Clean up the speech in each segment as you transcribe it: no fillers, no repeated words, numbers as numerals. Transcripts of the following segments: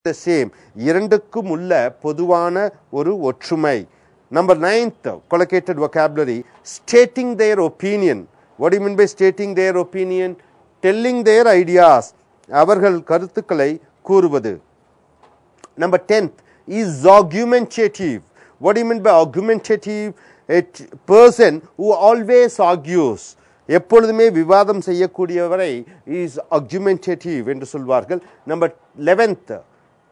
the same. இரண்டுக்கும் உள்ள பொதுவான ஒரு ஒற்றுமை. Number 9th collocated vocabulary, stating their opinion. What do you mean by stating their opinion? Telling their ideas. அவர்கள் கருத்துக்களை கூறுவது. Number 10th is argumentative. What do you mean by argumentative? A person who always argues. எப்பொழுதுமே விவாதம் செய்யக்கூடியவரை is argumentative என்று சொல்வார்கள். Number 11th,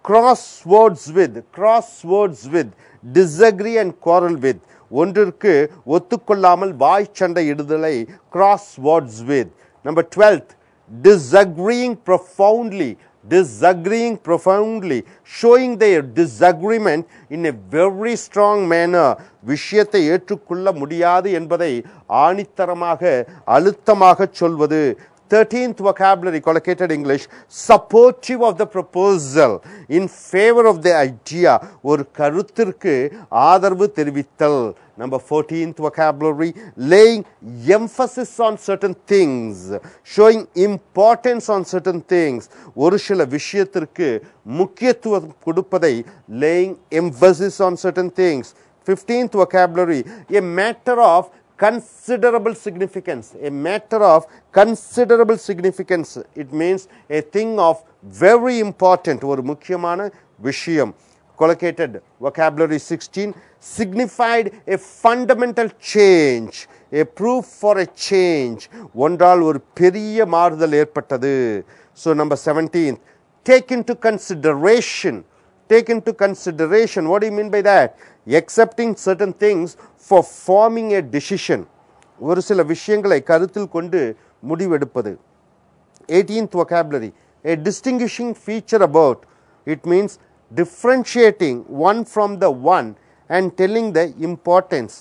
crosswords with, disagree and quarrel with. ஒன்றிற்கு ஒத்துக்கொள்ளாமல் வாய் சண்டை இடுதலை crosswords with. Number 12th, disagreeing profoundly, showing their disagreement in a very strong manner. விஷயத்தை ஏற்றுக்கொள்ள முடியாது என்பதை ஆணித்தரமாக அழுத்தமாக சொல்வது. 13th vocabulary collocated English, supportive of the proposal, in favor of the idea, ஒரு கருத்திற்கு ஆதரவு தெரிவித்தல். Number 14th vocabulary, laying emphasis on certain things, showing importance on certain things, ஒரு சில விஷயத்திற்கு முக்கியத்துவம் கொடுப்பதை laying emphasis on certain things. 15th vocabulary, a matter of considerable significance. A matter of considerable significance. It means a thing of very important, ஒரு முக்கியமான விஷயம். Collocated vocabulary 16, signified a fundamental change, a proof for a change. ஒன்றால் ஒரு பெரிய மாறுதல் ஏற்பட்டது. So number 17th, take into consideration. What do you mean by that? Accepting certain things for forming a decision. ஒரு சில விஷயங்களை கருத்தில் கொண்டு முடிவெடுப்பது. 18th vocabulary, a distinguishing feature about. It means differentiating one from the one and telling the importance.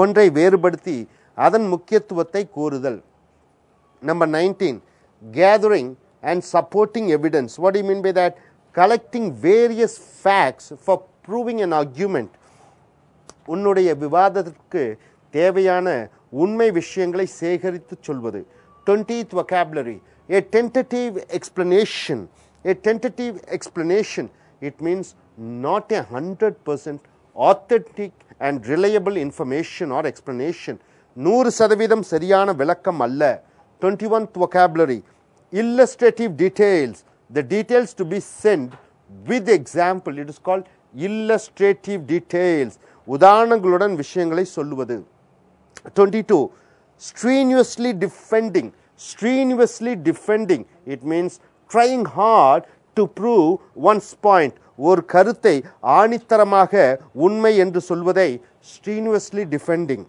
ஒன்றை வேறுபடுத்தி அதன் முக்கியத்துவத்தை கூறுதல். Number 19, gathering and supporting evidence. What do you mean by that? Collecting various facts for proving an argument. உன்னுடைய விவாதத்திற்கு தேவையான உண்மை விஷயங்களை சேகரித்து சொல்வது. 20th vocabulary, a tentative explanation. It means not 100% authentic and reliable information or explanation. 100% சரியான விளக்கம் அல்ல. 21st vocabulary, illustrative details. The details to be sent with example. It is called illustrative details. உதாரணங்களுடன் விஷயங்களை சொல்லுவது. 22, strenuously defending. It means trying hard to prove one's point. ஒரு கருத்தை ஆணித்தரமாக உண்மை என்று சொல்வதை strenuously defending.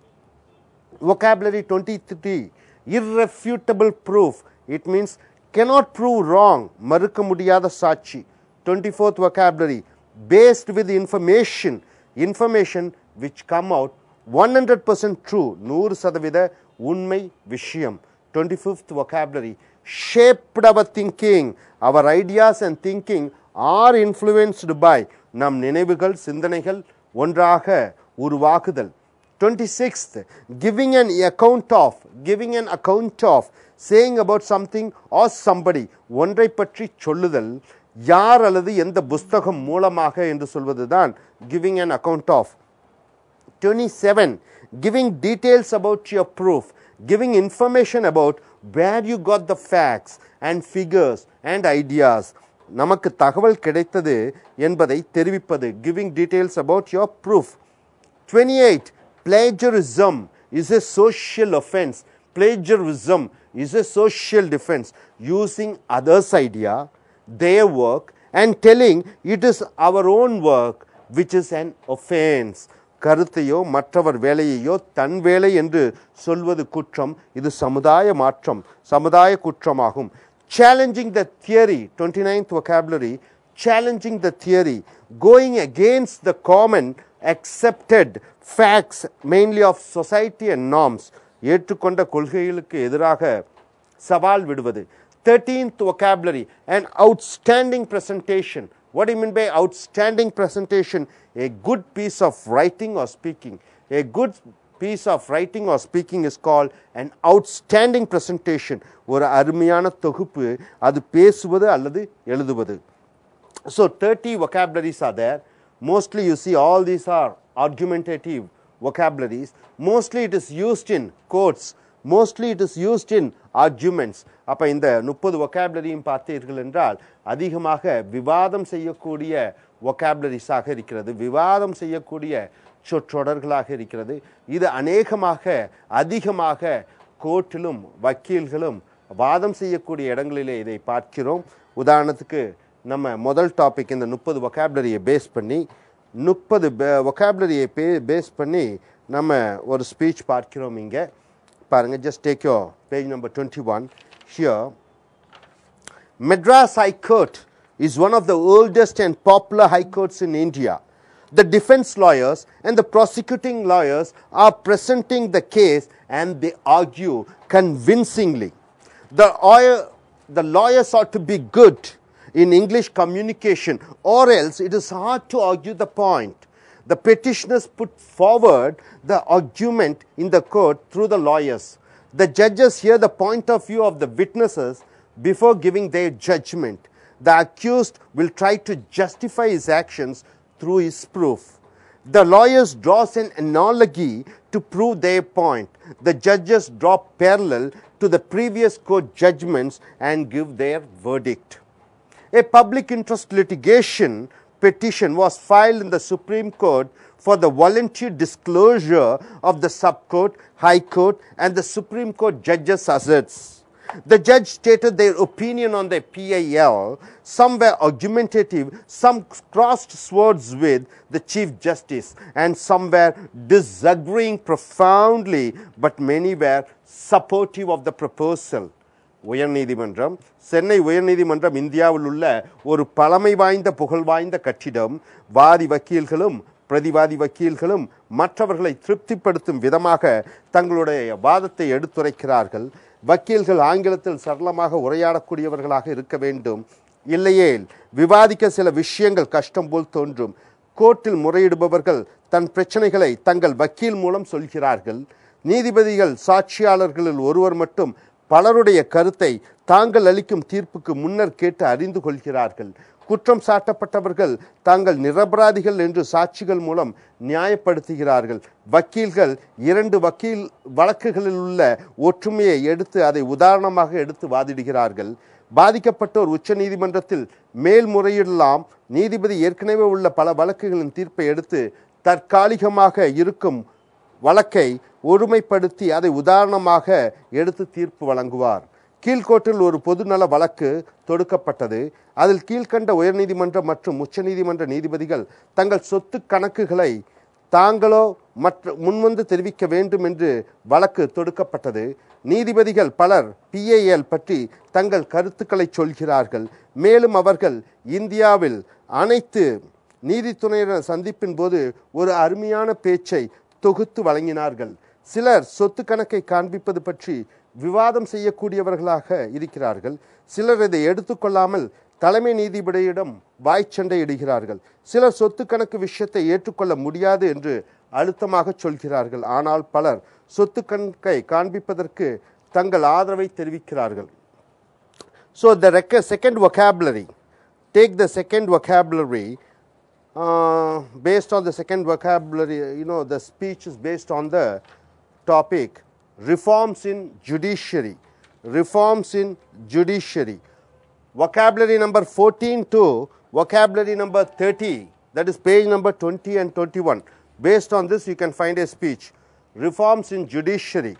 Vocabulary 23, irrefutable proof. It means cannot prove wrong, மறுக்க முடியாத சாட்சி. 24th vocabulary, based with information which come out 100% true, 100% உண்மை விஷயம். 25th vocabulary, shaped our thinking. Our ideas and thinking are influenced by. நம் நினைவுகள் சிந்தனைகள் ஒன்றாக உருவாக்குதல். 26th, giving an account of, saying about something or somebody. ஒன்றை பற்றி சொல்லுதல், யார் அல்லது எந்த புஸ்தகம் மூலமாக என்று சொல்வதுதான் giving an account of. 27, giving details about your proof, giving information about where you got the facts and figures and ideas. நமக்கு தகவல் கிடைத்தது என்பதை தெரிவிப்பது, giving details about your proof. 28, plagiarism is a social offense. Plagiarism is a social defense, using others' idea, their work, and telling it is our own work, which is an offense. கருத்தையோ மற்றவர் வேலையையோ தன் வேலை என்று சொல்வது குற்றம். இது சமுதாய குற்றமாகும். Challenging the theory. 29th vocabulary, challenging the theory, going against the common accepted facts, mainly of society and norms. ஏற்றுக்கொண்ட கொள்கைகளுக்கு எதிராக சவால் விடுவது. 13th vocabulary, an outstanding presentation. What do you mean by outstanding presentation? A good piece of writing or speaking. A good piece of writing or speaking is called an outstanding presentation. ஒரு அருமையான தொகுப்பு, அது பேசுவது அல்லது எழுதுவது. So 30 vocabularies are there. Mostly you see all these are argumentative vocabularies. Mostly it is used in quotes. Mostly it is used in arguments. அப்போ இந்த 30 vocabularyயும் பார்த்தீர்கள் என்றால் அதிகமாக விவாதம் செய்யக்கூடிய vocabulariesஆக இருக்கிறது. விவாதம் செய்யக்கூடிய சொற்றொடர்களாக இருக்கிறது. இது அதிகமாக கோர்ட்டிலும் வக்கீல்களும் வாதம் செய்யக்கூடிய இடங்களிலே இதை பார்க்கிறோம். உதாரணத்துக்கு நம்ம முதல் டாபிக் இந்த 30 vocabularyயை பேஸ் பண்ணி 30 vocabularyயை பேஸ் பண்ணி நம்ம ஒரு ஸ்பீச் பார்க்கிறோம். இங்கே பாருங்க, just take your page number 21 here. Madras High Court is one of the oldest and popular high courts in India. The defense lawyers and the prosecuting lawyers are presenting the case and they argue convincingly. The lawyers ought to be good in English communication, or else it is hard to argue the point. The petitioners put forward the argument in the court through the lawyers. The judges hear the point of view of the witnesses before giving their judgment. The accused will try to justify his actions through his proof. The lawyers draw an analogy to prove their point. The judges draw parallel to the previous court judgments and give their verdict. A public interest litigation petition was filed in the Supreme Court for the voluntary disclosure of the Sub-Court, High Court and the Supreme Court judges' asserts. The judge stated their opinion on the PIL. Some were argumentative, some crossed swords with the Chief Justice, and some were disagreeing profoundly, but many were supportive of the proposal. உயர்நீதிமன்றம், சென்னை உயர்நீதிமன்றம் இந்தியாவில் உள்ள ஒரு பழமை வாய்ந்த புகழ் வாய்ந்த கட்டிடம். வாதி வக்கீல்களும் பிரதிவாதி வக்கீல்களும் மற்றவர்களை திருப்திப்படுத்தும் விதமாக தங்களுடைய வாதத்தை எடுத்துரைக்கிறார்கள். வக்கீல்கள் ஆங்கிலத்தில் சரளமாக உரையாடக்கூடியவர்களாக இருக்க வேண்டும். இல்லையேல் விவாதிக்க சில விஷயங்கள் கஷ்டம் போல் தோன்றும். கோர்ட்டில் முறையிடுபவர்கள் தன் பிரச்சனைகளை தங்கள் வக்கீல் மூலம் சொல்கிறார்கள். நீதிபதிகள் சாட்சியாளர்களில் ஒருவர் மட்டும் பலருடைய கருத்தை தாங்கள் அளிக்கும் தீர்ப்புக்கு முன்னர் கேட்டு அறிந்து கொள்கிறார்கள். குற்றம் சாட்டப்பட்டவர்கள் தாங்கள் நிரபராதிகள் என்று சாட்சிகள் மூலம் நியாயப்படுத்துகிறார்கள். வக்கீல்கள் இரண்டு வழக்குகளில் உள்ள ஒற்றுமையை எடுத்து அதை உதாரணமாக எடுத்து வாதிடுகிறார்கள். பாதிக்கப்பட்டோர் உச்ச நீதிமன்றத்தில் மேல்முறையிடலாம். நீதிபதி ஏற்கனவே உள்ள பல வழக்குகளின் தீர்ப்பை எடுத்து தற்காலிகமாக இருக்கும் வழக்கை ஒருமைப்படுத்தி அதை உதாரணமாக எடுத்து தீர்ப்பு வழங்குவார். கீழ்கோர்ட்டில் ஒரு பொதுநல வழக்கு தொடுக்கப்பட்டது. அதில் கீழ்கண்ட உயர்நீதிமன்ற மற்றும் உச்சநீதிமன்ற நீதிபதிகள் தங்கள் சொத்து கணக்குகளை தாங்களோ முன்வந்து தெரிவிக்க வேண்டும் என்று வழக்கு தொடுக்கப்பட்டது. நீதிபதிகள் பலர் PIL பற்றி தங்கள் கருத்துக்களை சொல்கிறார்கள். மேலும் அவர்கள் இந்தியாவில் அனைத்து நீதித்துறையினர் சந்திப்பின் போது ஒரு அருமையான பேச்சை தொகுத்து வழங்கினார்கள். சிலர் சொத்து கணக்கை காண்பிப்பது பற்றி விவாதம் செய்யக்கூடியவர்களாக இருக்கிறார்கள். சிலர் இதை எடுத்துக்கொள்ளாமல் தலைமை நீதிபதியிடம் வாய்ச்சண்டை இடுகிறார்கள். சிலர் சொத்து கணக்கு விஷயத்தை ஏற்றுக்கொள்ள முடியாது என்று அழுத்தமாக சொல்கிறார்கள். ஆனால் பலர் சொத்து கணக்கை காண்பிப்பதற்கு தங்கள் ஆதரவை தெரிவிக்கிறார்கள். So the second vocabulary, take the second vocabulary. Based on the second vocabulary, the speech is based on the topic reforms in judiciary. Reforms in judiciary. Vocabulary number 14 to vocabulary number 30, that is page number 20 and 21. Based on this you can find a speech. Reforms in judiciary.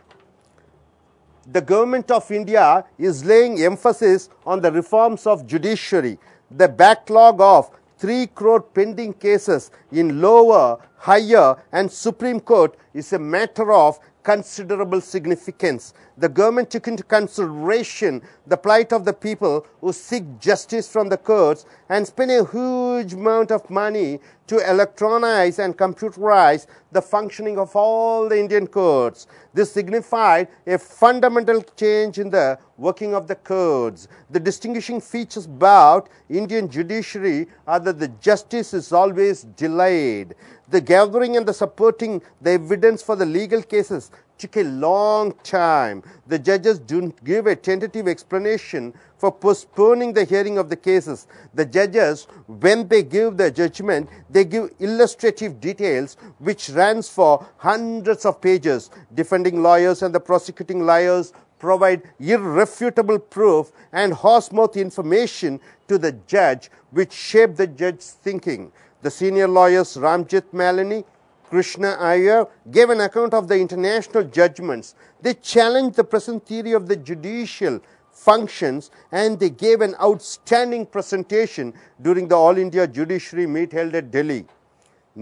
The government of India is laying emphasis on the reforms of judiciary. The backlog of 3 crore pending cases in lower, higher and Supreme Court is a matter of considerable significance. The government took into consideration the plight of the people who seek justice from the courts and spend a huge amount of money to electronize and computerize the functioning of all the Indian courts. This signified a fundamental change in the working of the courts. The distinguishing features about Indian judiciary are that the justice is always delayed. The gathering and the supporting the evidence for the legal cases took a long time. The judges don't give a tentative explanation for postponing the hearing of the cases. The judges, when they give the judgment, they give illustrative details which runs for hundreds of pages. Defending lawyers and the prosecuting lawyers provide irrefutable proof and horsemouth information to the judge which shape the judge's thinking. The senior lawyers Ramjit Malini, Krishna Iyer gave an account of the international judgments. They challenged the present theory of the judicial functions and they gave an outstanding presentation during the All India Judiciary meet held at Delhi.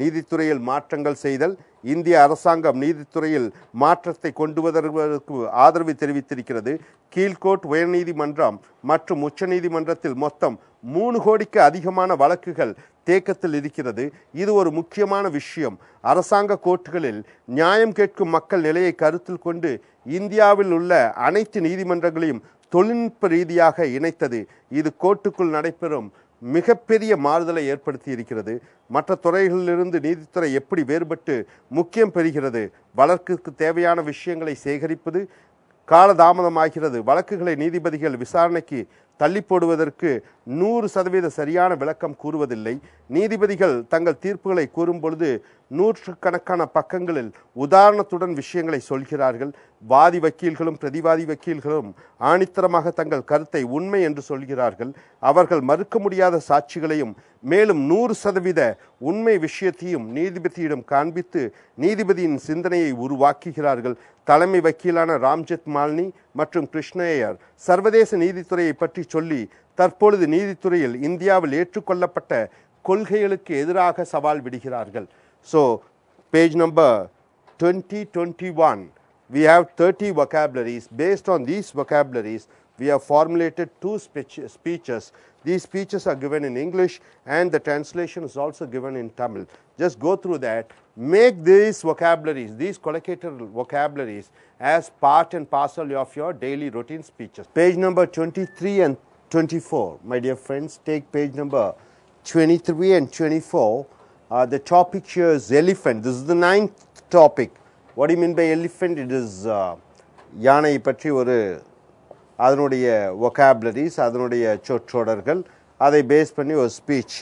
நீதித்துறையில் மாற்றங்கள் செய்தல் இந்திய அரசாங்கம் நீதித்துறையில் மாற்றத்தை கொண்டு வருவதற்கு ஆதரவு தெரிவித்திருக்கிறது. கீழ்கோர்ட் உயர்நீதிமன்றம் மற்றும் உச்சநீதிமன்றத்தில் மொத்தம் 3 கோடிக்கு அதிகமான வழக்குகள் தேக்கத்தில் இருக்கிறது. இது ஒரு முக்கியமான விஷயம். அரசாங்க கோர்ட்டுகளில் நியாயம் கேட்கும் மக்கள் நிலையை கருத்தில் கொண்டு இந்தியாவில் உள்ள அனைத்து நீதிமன்றங்களையும் தொழில்நுட்ப ரீதியாக இணைத்தது. இது கோர்ட்டுக்குள் நடைபெறும் மிகப்பெரிய மாறுதலை ஏற்படுத்தி இருக்கிறது. மற்ற துறைகளிலிருந்து நீதித்துறை எப்படி வேறுபட்டு முக்கியம் பெறுகிறது? வழக்குக்கு தேவையான விஷயங்களை சேகரிப்பது காலதாமதமாகிறது. வழக்குகளை நீதிபதிகள் விசாரணைக்கு தள்ளி போடுவதற்கு 100% சரியான விளக்கம் கூறுவதில்லை. நீதிபதிகள் தங்கள் தீர்ப்புகளை கூறும் பொழுது நூற்றுக்கணக்கான பக்கங்களில் உதாரணத்துடன் விஷயங்களை சொல்கிறார்கள். வாதி வக்கீல்களும் பிரதிவாதி வக்கீல்களும் ஆணித்தரமாக தங்கள் கருத்தை உண்மை என்று சொல்கிறார்கள். அவர்கள் மறுக்க முடியாத சாட்சிகளையும் மேலும் 100% உண்மை விஷயத்தையும் நீதிபதியிடம் காண்பித்து நீதிபதியின் சிந்தனையை உருவாக்குகிறார்கள். தலைமை வக்கீலான ராம்ஜெத் மாலினி மற்றும் கிருஷ்ணய்யர் சர்வதேச நீதித்துறையை பற்றி சொல்லி தற்பொழுது நீதித்துறையில் இந்தியாவில் ஏற்றுக்கொள்ளப்பட்ட கொள்கைகளுக்கு எதிராக சவால் விடுகிறார்கள். So, page number 2021, we have 30 vocabularies. Based on these vocabularies, we have formulated 2 speeches. These speeches are given in English and the translation is also given in Tamil. Just go through that. Make these vocabularies, these collocated vocabularies as part and parcel of your daily routine speeches. Page number 23 and 24. My dear friends, take page number 23 and 24. The topic here is elephant. This is the 9th topic. What do you mean by elephant? It is யானை பற்றி ஒரு அதனுடைய vocabularies, அதனுடைய சொற்றொடர்கள், அதை base பண்ணி ஒரு speech.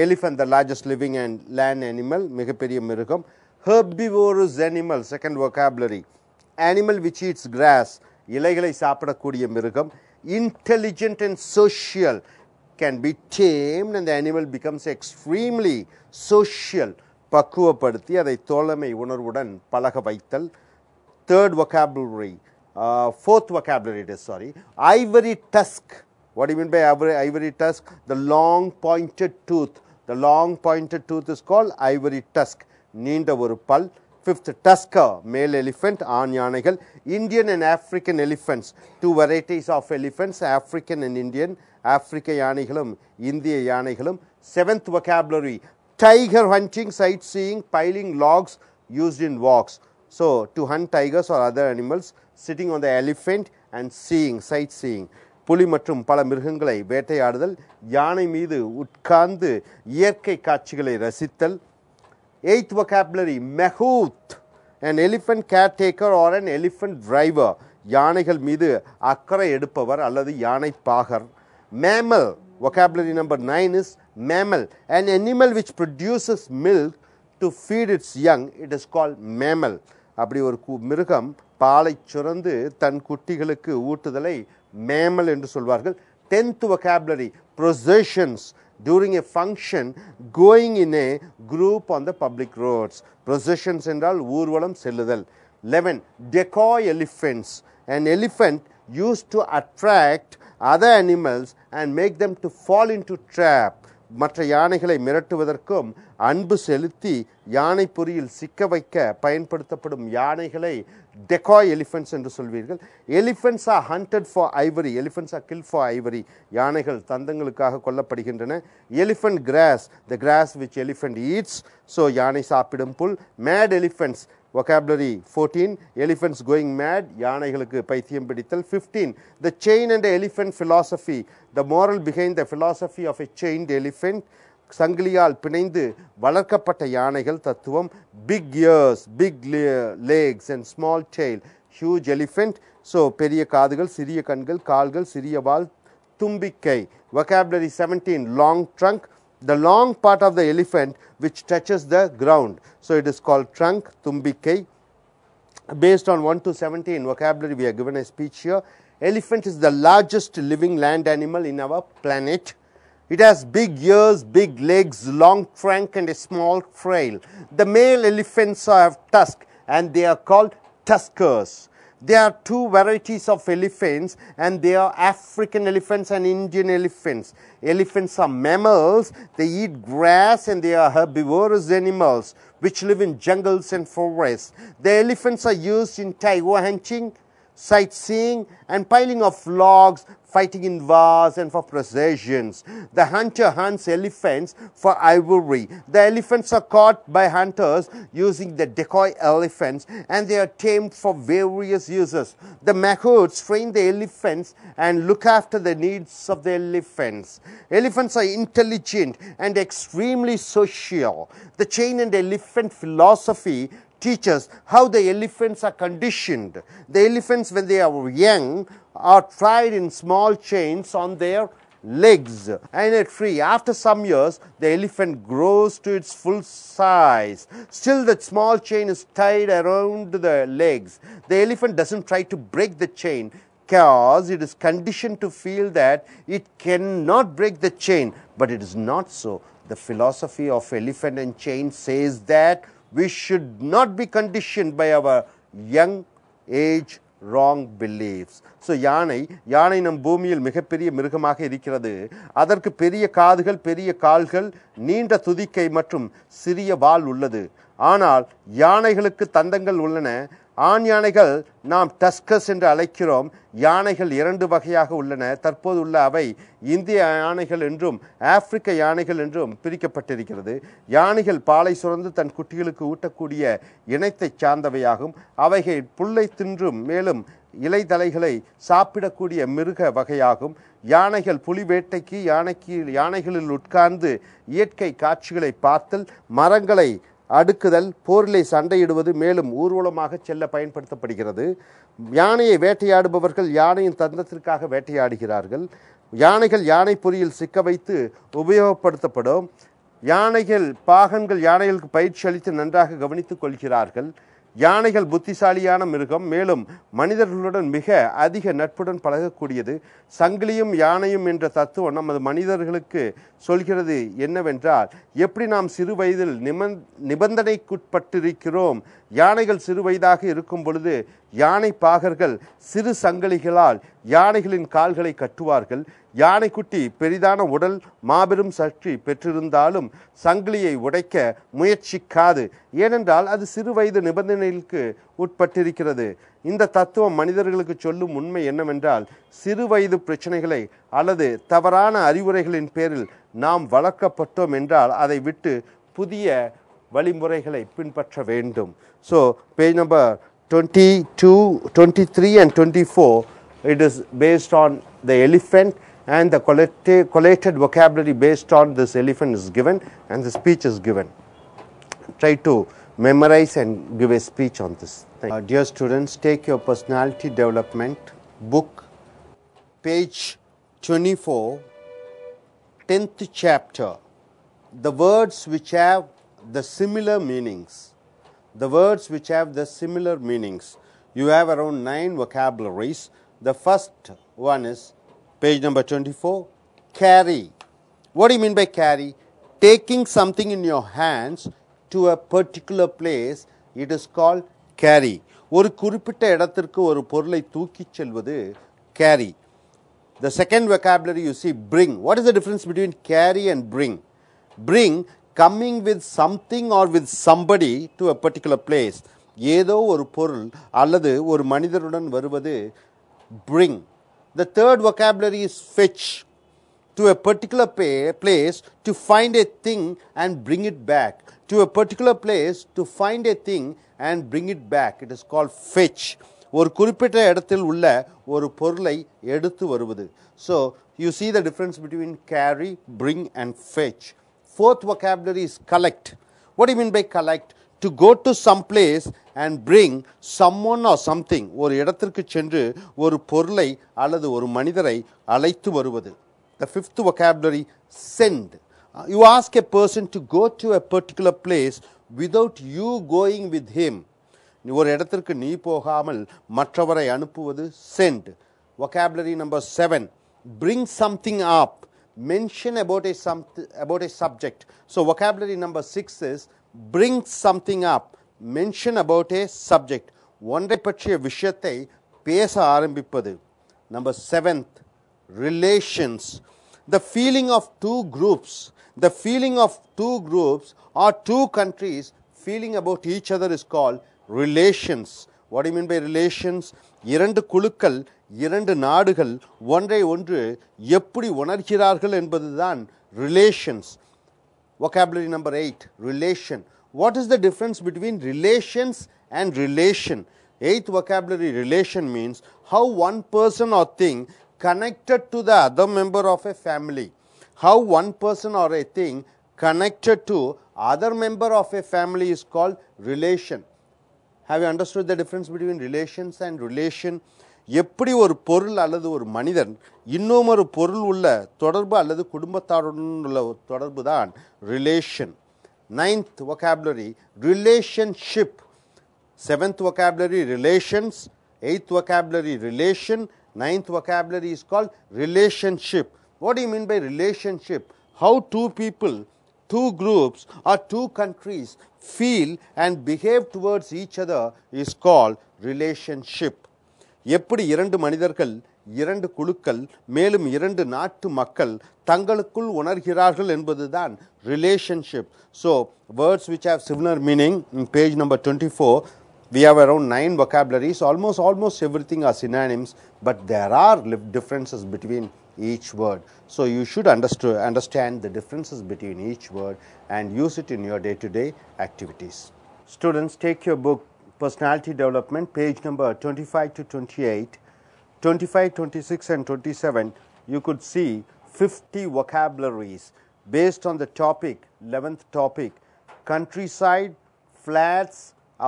Elephant, the largest living and land animal, மிகப்பெரிய மிருகம். Herbivorous animal, second vocabulary. Animal which eats grass, இலைகளை சாப்பிடக்கூடிய மிருகம். Intelligent and social, can be tamed and the animal becomes extremely social. பக்குவப்படுத்தி அதை தோழமை உணர்வுடன் பழக வைத்தல். Third vocabulary, fourth vocabulary it is, sorry. Ivory tusk. What do you mean by ivory tusk? The long pointed tooth. The long pointed tooth is called ivory tusk. நீண்ட ஒரு பல். Fifth, tusker, male elephant, ஆண் யானைகள். Indian and African elephants, 2 varieties of elephants, African and Indian. ஆப்பிரிக்க யானைகளும் இந்திய யானைகளும். 7th vocabulary, tiger hunting, sightseeing, piling logs used in walks. So, to hunt tigers or other animals, sitting on the elephant and seeing, sightseeing. புலி மற்றும் பல மிருகங்களை வேட்டையாடுதல், யானை மீது உட்கார்ந்து இயற்கை காட்சிகளை ரசித்தல். 8th vocabulary, mahout, an elephant caretaker or an elephant driver. யானைகள் மீது அக்கறை எடுப்பவர் அல்லது யானை பாகர். Mammal, vocabulary number 9 is mammal, an animal which produces milk to feed its young, it is called mammal. அப்படி ஒரு மிருகம் பாலை சுரந்து தன் குட்டிகளுக்கு ஊட்டுதலை mammal என்று சொல்வார்கள். 10th vocabulary, processions, during a function going in a group on the public roads. Processions என்றால் ஊர்வலம் செல்லுதல். 11, decoy elephants, an elephant used to attract other animals and make them to fall into trap. மற்ற யானைகளை மிரட்டுவதற்கும் அன்பு செலுத்தி யானை பொறியில் சிக்க வைக்க பயன்படுத்தப்படும் யானைகளை decoy elephants என்று சொல்வீர்கள். Elephants are hunted for ivory. Elephants are killed for ivory. யானைகள் தந்தங்களுக்காக கொல்லப்படுகின்றன. Elephant grass, the grass which elephant eats. So யானை சாப்பிடும் புல். Mad elephants, vocabulary 14, elephants going mad, யானைகளுக்கு பைத்தியம் பிடித்தல். 15, the chain and the elephant philosophy, the moral behind the philosophy of a chained elephant. சங்கிலியால் பிணைந்து வளர்க்கப்பட்ட யானைகள் தத்துவம். Big ears, big legs and small tail, huge elephant. So பெரிய காதுகள், சிறிய கண்கள், கால்கள், சிறிய வால், தும்பிக்கை. Vocabulary 17, long trunk, the long part of the elephant which touches the ground. So it is called trunk, தும்பிக்கை. Based on 1 to 17 vocabulary, we are given a speech here. Elephant is the largest living land animal in our planet. It has big ears, big legs, long trunk and a small trail. The male elephants have tusks and they are called tuskers. There are two varieties of elephants and they are African elephants and Indian elephants. Elephants are mammals, they eat grass and they are herbivorous animals which live in jungles and forests. The elephants are used in tiger hunting, sightseeing and piling of logs, fighting in wars and for possessions. The hunter hunts elephants for ivory. The elephants are caught by hunters using the decoy elephants and they are tamed for various uses. The mahouts train the elephants and look after the needs of the elephants. Elephants are intelligent and extremely social. The chain and elephant philosophy teaches how the elephants are conditioned. The elephants, when they are young, are tied in small chains on their legs and a tree. After some years, the elephant grows to its full size. Still, that small chain is tied around the legs. The elephant doesn't try to break the chain because it is conditioned to feel that it cannot break the chain. But it is not so. The philosophy of elephant and chain says that we should not be conditioned by our young age wrong beliefs. So யானை நம் பூமியில் மிகப்பெரிய மிருகமாக இருக்கிறது. அதற்கு பெரிய காதுகள், பெரிய கால்கள், நீண்ட துதிக்கை மற்றும் சிறிய வால் உள்ளது. ஆனால் யானைகளுக்கு தந்தங்கள் உள்ளன. ஆண் யானைகள் நாம் டஸ்கஸ் என்று அழைக்கிறோம். யானைகள் இரண்டு வகையாக உள்ளன. தற்போது உள்ள அவை இந்திய யானைகள் என்றும் ஆப்பிரிக்க யானைகள் என்றும் பிரிக்கப்பட்டிருக்கிறது. யானைகள் பாலை சுரந்து தன் குட்டிகளுக்கு ஊட்டக்கூடிய இனத்தை சார்ந்தவையாகும். அவைகள் புல்லை தின்றும் மேலும் இலைதலைகளை சாப்பிடக்கூடிய மிருக வகையாகும். யானைகள் புலி வேட்டைக்கு யானைகளில் உட்கார்ந்து இயற்கை காட்சிகளை பார்த்தல், மரங்களை அடுக்குதல், போரிலே சண்டையிடுவது, மேலும் ஊர்வலமாக செல்ல பயன்படுத்தப்படுகிறது. யானையை வேட்டையாடுபவர்கள் யானையின் தந்தத்திற்காக வேட்டையாடுகிறார்கள். யானைகள் யானை பொறியில் சிக்க வைத்து உபயோகப்படுத்தப்படும். பாகன்கள் யானைகளுக்கு பயிற்சி அளித்து நன்றாக கவனித்துக் கொள்கிறார்கள். யானைகள் புத்திசாலியான மிருகம், மேலும் மனிதர்களுடன் மிக அதிக நட்புடன் பழகக்கூடியது. சங்கிலியும் யானையும் என்ற தத்துவம் நமது மனிதர்களுக்கு சொல்கிறது என்னவென்றால், எப்படி நாம் சிறு வயதில் நிபந்தனைக்குட்பட்டிருக்கிறோம். யானைகள் சிறு வயதாக இருக்கும் பொழுது யானை பாகர்கள் சிறு சங்கிலிகளால் யானைகளின் கால்களை கட்டுவார்கள். யானைக்குட்டி பெரிதான உடல், மாபெரும் சக்தி பெற்றிருந்தாலும் சங்கிலியை உடைக்க முயற்சிக்காது. ஏனென்றால் அது சிறு வயது நிபந்தனைகளுக்கு உட்பட்டிருக்கிறது. இந்த தத்துவம் மனிதர்களுக்கு சொல்லும் உண்மை என்னவென்றால், சிறு வயது பிரச்சனைகளை அல்லது தவறான அறிவுரைகளின் பேரில் நாம் வளர்க்கப்பட்டோம் என்றால் அதை விட்டு புதிய வழிமுறைகளை பின்பற்ற வேண்டும். So page number 22, 23 and 24, it is based on the elephant and the collated vocabulary based on this elephant is given and the speech is given. Try to memorize and give a speech on this. Dear students, take your personality development book, page 24, 10th chapter. The words which have the similar meanings. The words which have the similar meanings. You have around 9 vocabularies. The first one is page number 24, carry. What do you mean by carry? Taking something in your hands to a particular place, it is called carry. ஒரு குறிப்பிட்ட இடத்திற்கு ஒரு பொருளை தூக்கிச் செல்வது carry. The second vocabulary you see, bring. What is the difference between carry and bring? Bring, coming with something or with somebody to a particular place. ஏதோ ஒரு பொருள் அல்லது ஒரு மனிதருடன் வருவது bring. The third vocabulary is fetch. To a particular place to find a thing and bring it back. To a particular place to find a thing and bring it back. It is called fetch. ஒரு குறிப்பிட்ட இடத்தில் உள்ள ஒரு பொருளை எடுத்து வருவது. So you see the difference between carry, bring and fetch. Fourth vocabulary is collect. What do you mean by collect? To go to some place and bring someone or something. ஒரு இடத்திற்கு சென்று ஒரு பொருளை அல்லது ஒரு மனிதரை அழைத்து வருவது. The fifth vocabulary, send. You ask a person to go to a particular place without you going with him. ஒரு இடத்திற்கு நீ போகாமல் மற்றவரை அனுப்புவது send. Vocabulary number 7, bring something up. Mention about a subject. So vocabulary number 6 is bring something up. Mention about a subject. ஒன்றை பற்றிய விஷயத்தை பேச ஆரம்பிப்பது. Number 7th, relations. The feeling of two groups. The feeling of two groups or two countries feeling about each other is called relations. What do you mean by relations? இரண்டு குழுக்கள், இரண்டு நாடுகள் ஒன்றை ஒன்று எப்படி உணர்கிறார்கள் என்பதுதான் relations. Vocabulary number 8, relation. What is the difference between relations and relation? Eighth vocabulary, relation, means how one person or thing connected to the other member of a family. How one person or a thing connected to other member of a family is called relation. Have you understood the difference between relations and relation? எப்படி ஒரு பொருள் அல்லது ஒரு மனிதன் இன்னொரு பொருள் உள்ள தொடர்பு அல்லது குடும்பத்தாருடன் உள்ள தொடர்பு தான் relation. Ninth vocabulary, relationship. Seventh vocabulary, relations. Eighth vocabulary, relation. Ninth vocabulary is called relationship. What do you mean by relationship? How two people, two groups or two countries feel and behave towards each other is called relationship. எப்படி இரண்டு மனிதர்கள், இரண்டு குழுக்கள், மேலும் இரண்டு நாட்டு மக்கள் தங்களுக்குள் உணர்கிறார்கள் என்பதுதான் relationship. So words which have similar meaning, in page number 24 we have around 9 vocabularies. Almost everything are synonyms, but there are differences between each word. So you should understand the differences between each word and use it in your day-to-day activities. Students, take your book Personality Development, page number 25 to 28, 25, 26 and 27. You could see 50 vocabularies based on the topic, 11th topic, countryside, flats,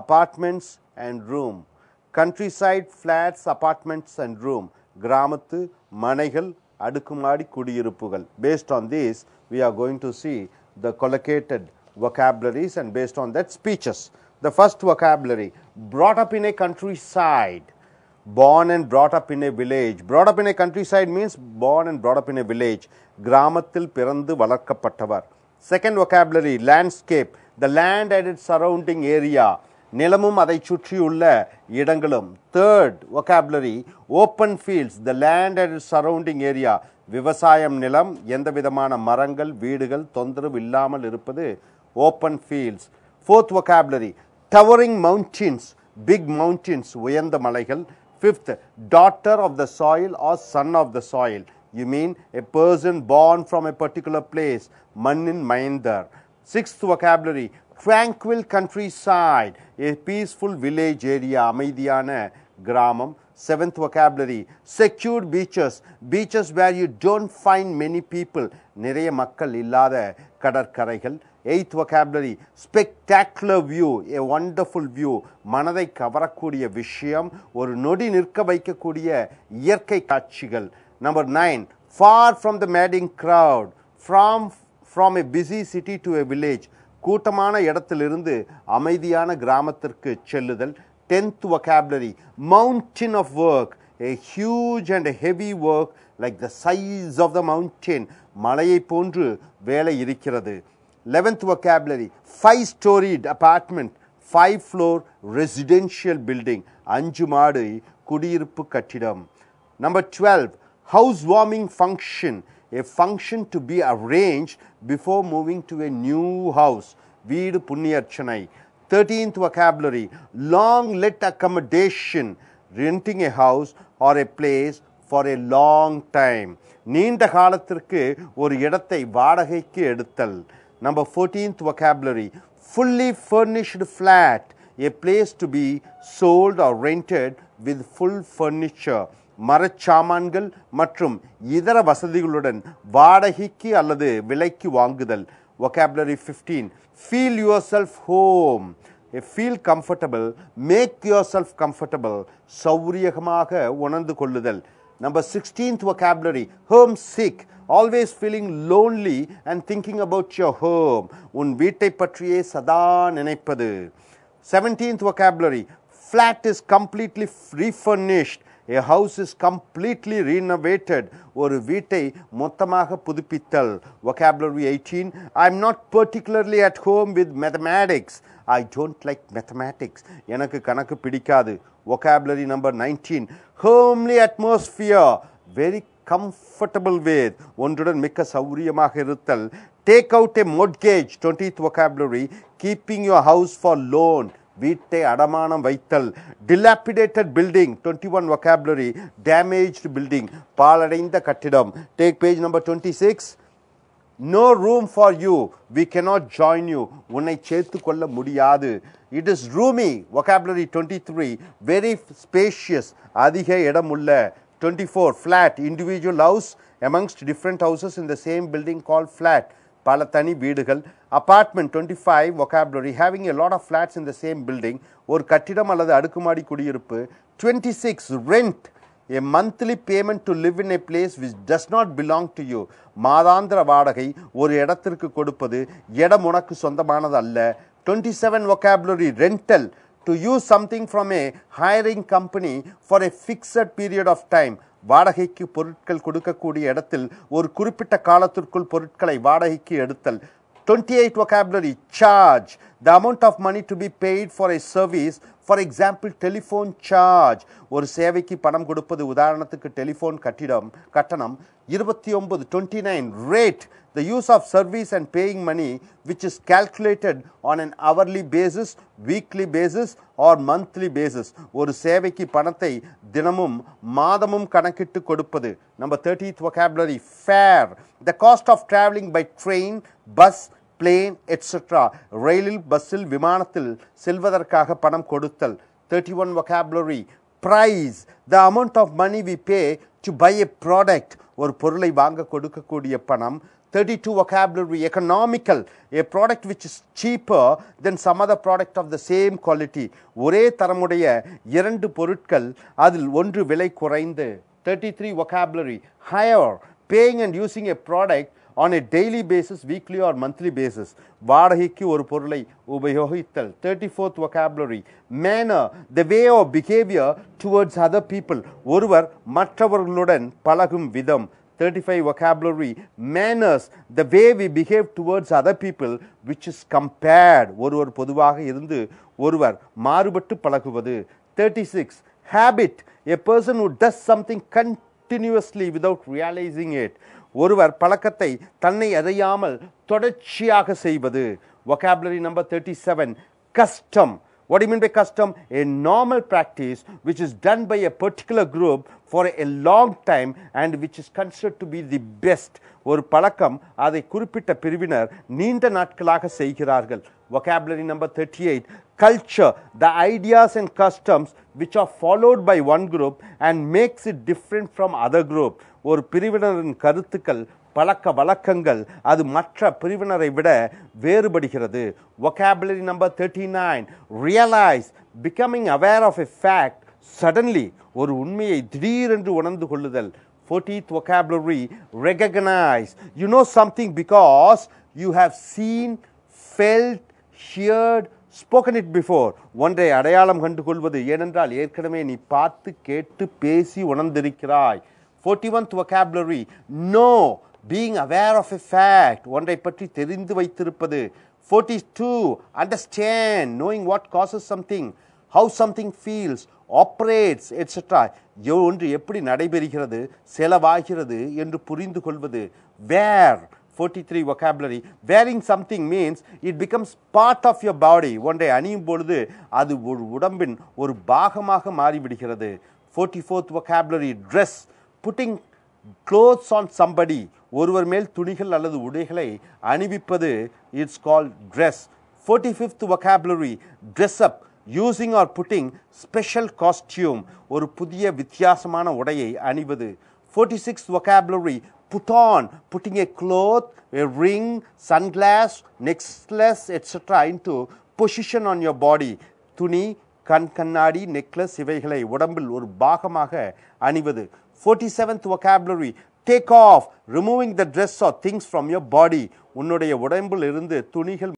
apartments and room. Countryside, flats, apartments and room. கிராமத்து, மனைகள், அடுக்குமாடி குடியிருப்புகள். Based on this, we are going to see the collocated vocabularies and based on that speeches. The first vocabulary, brought up in a countryside. Born and brought up in a village. Brought up in a countryside means born and brought up in a village. கிராமத்தில் பிறந்து வளர்க்கப்பட்டவர். Second vocabulary, landscape. The land and its surrounding area. நிலமும் அதை சுற்றியுள்ள இடங்களும். Third vocabulary, open fields. The land and its surrounding area. விவசாயம் நிலம், எந்த விதமான மரங்கள், வீடுகள், தொந்தரவு இல்லாமல் இருப்பது open fields. Fourth vocabulary, towering mountains. Big mountains, உயர்ந்த மலைகள். Fifth, daughter of the soil or son of the soil. You mean a person born from a particular place. மண்ணின் மைந்தர். Sixth vocabulary, tranquil countryside. A peaceful village area. அமைதியான கிராமம். Seventh vocabulary, secured beaches. Beaches where you don't find many people. நிறைய மக்கள் இல்லாத கடற்கரைகள். Eighth vocabulary, spectacular view. A wonderful view. மனதை கவரக்கூடிய விஷயம், ஒரு நொடி நிற்க வைக்கக்கூடிய இயற்கை காட்சிகள். Number 9, far from the madding crowd. From a busy city to a village. கூட்டமான இடத்திலிருந்து அமைதியான கிராமத்திற்கு செல்லுதல். 10th vocabulary, mountain of work. A huge and a heavy work like the size of the mountain. மலையை போன்று வேலை இருக்கிறது. 11th vocabulary, 5-storied apartment. 5-floor residential building. 5 மாடி குடியிருப்பு கட்டிடம். Number 12, housewarming function. A function to be arranged before moving to a new house. வீடு புண்ணியர்ச்சனை. 13th vocabulary, long let accommodation. Renting a house or a place for a long time. நீண்ட காலத்திற்கு ஒரு இடத்தை வாடகைக்கு எடுத்தல். Number 14th vocabulary, fully furnished flat. A place to be sold or rented with full furniture. மரச்சாமான்கள் மற்றும் இதர வசதிகளுடன் வாடகைக்கு அல்லது விலைக்கு வாங்குதல். vocabulary 15. Feel yourself home. Feel comfortable, make yourself comfortable. சௌரியமாக உணர்ந்து கொள்ளுதல். Number 16th vocabulary, homesick. Always feeling lonely and thinking about your home. உன் வீட்டை பற்றியே சதா நினைப்பது. 17th vocabulary, flat is completely refurnished. A house is completely renovated. ஒரு வீட்டை மொத்தமாக புதுப்பித்தல். Vocabulary 18. I'm not particularly at home with mathematics. I don't like mathematics. எனக்கு கணக்கு பிடிக்காது. Vocabulary number 19. Homely atmosphere. Very comfortable with. ஒன்றுடன் மிக்க சௌரியமாக இருத்தல். Take out a mortgage. 20th vocabulary. Keeping your house for loan. வீட்டை அடமானம் வைத்தல். Dilapidated building. 21 vocabulary. Damaged building. பாழடைந்த கட்டிடம். Take page number 26. No room for you. We cannot join you. உன்னை சேர்த்து கொள்ள முடியாது. It is roomy. Vocabulary 23. Very spacious. அதிக இடமுள்ள. 24. Flat. Individual house amongst different houses in the same building called flat. பல தனி வீடுகள். Apartment 25 vocabulary, having a lot of flats in the same building. ஒரு கட்டிடம் அல்லது அடுக்குமாடி குடியிருப்பு. 26 rent, a monthly payment to live in a place which does not belong to you. மாதாந்திர வாடகை, ஒரு இடத்திற்கு கொடுப்பது, இடம் உனக்கு சொந்தமானது அல்ல. 27 vocabulary, rental, to use something from a hiring company for a fixed period of time. வாடகைக்கு பொருட்கள் கொடுக்கக்கூடிய இடத்தில் ஒரு குறிப்பிட்ட காலத்திற்குள் பொருட்களை வாடகைக்கு எடுத்தல். 28 vocabulary, charge, the amount of money to be paid for a service, for example telephone charge. ஒரு சேவைக்கு பணம் கொடுப்பது, உதாரணத்துக்கு டெலிஃபோன் கட்டணம். 29 rate, the use of service and paying money which is calculated on an hourly basis, weekly basis or monthly basis. ஒரு சேவைக்கு பணத்தை தினமும் மாதமும் கணக்கிட்டு கொடுப்பது. Number 30th vocabulary, fare, the cost of traveling by train, bus, plane, etc. ரயிலில், பஸ்ஸில், விமானத்தில் செல்வதற்காக பணம் கொடுத்தல். 31 vocabulary, price, the amount of money we pay to buy a product. ஒரு பொருளை வாங்க கொடுக்கக்கூடிய பணம். 32 vocabulary, economical, a product which is cheaper than some other product of the same quality. ஒரே தரமுடைய இரண்டு பொருட்கள், அதில் ஒன்று விலை குறைந்து. 33 vocabulary, hire, paying and using a product on a daily basis, weekly or monthly basis. வாடகைக்கு ஒரு பொருளை உபயோகித்தல். 34th vocabulary, manner, the way or behavior towards other people. ஒருவர் மற்றவர்களுடன் பழகும் விதம். 35 vocabulary, manners, the way we behave towards other people which is compared. ஒருவர் பொதுவாக இருந்து ஒருவர் மாறுபட்டு பழகுவது. 36 habit, a person who does something continuously without realizing it. ஒருவர் பழக்கத்தை தன்னை அறியாமல் தொடர்ச்சியாக செய்வது. Vocabulary number 37, custom. What do you mean by custom? A normal practice which is done by a particular group for a long time and which is considered to be the best. ஒரு பழக்கம், அதை குறிப்பிட்ட பிரிவினர் நீண்ட நாட்களாக செய்கிறார்கள். Vocabulary number 38, culture, the ideas and customs which are followed by one group and makes it different from other group. ஒரு பிரிவினரின் கருத்துக்கள், பழக்க வழக்கங்கள், அது மற்ற பிரிவினரை விட வேறுபடுகிறது. Vocabulary number 39, realize, becoming aware of a fact suddenly, ஒரு உண்மையை திடீரென்று உணர்ந்து கொள்ளுதல். 40th vocabulary, recognize, you know something because you have seen, felt, heard, spoken it before. ஒன்றை அடையாளம் கண்டு கொள்வது, ஏனென்றால் ஏற்கனவே நீ பார்த்து கேட்டு பேசி உணர்ந்திருக்கிறாய். 41th vocabulary, know, being aware of a fact, ஒன்றை பற்றி தெரிந்து வைத்திருப்பது. 42, understand, knowing what causes something, how something feels, operates, etc. ஒன்று எப்படி நடைபெறுகிறது, செலவாகிறது என்று புரிந்து கொள்வது. wear, 43 vocabulary, wearing something means it becomes part of your body. ஒன்றை அணியும் பொழுது அது ஒரு உடம்பின் ஒரு பாகமாக மாறிவிடுகிறது. 44th vocabulary, dress, putting clothes on somebody, ஒருவர் மேல் துணிகள் அல்லது உடைகளை அணிவிப்பது, it's called dress. 45th vocabulary, dress up, using or putting special costume, ஒரு புதிய வித்தியாசமான உடையை அணிவது. 46th vocabulary, put on, putting a cloth, a ring, sunglass, necklace, etc. into position on your body. துணி, கண்ணாடி, நெக்லஸ் இவைகளை உடம்பில் ஒரு பாகமாக அணிவது. 47th vocabulary, take off, removing the dress or things from your body. உன்னுடைய உடம்பில் இருந்து துணிகள்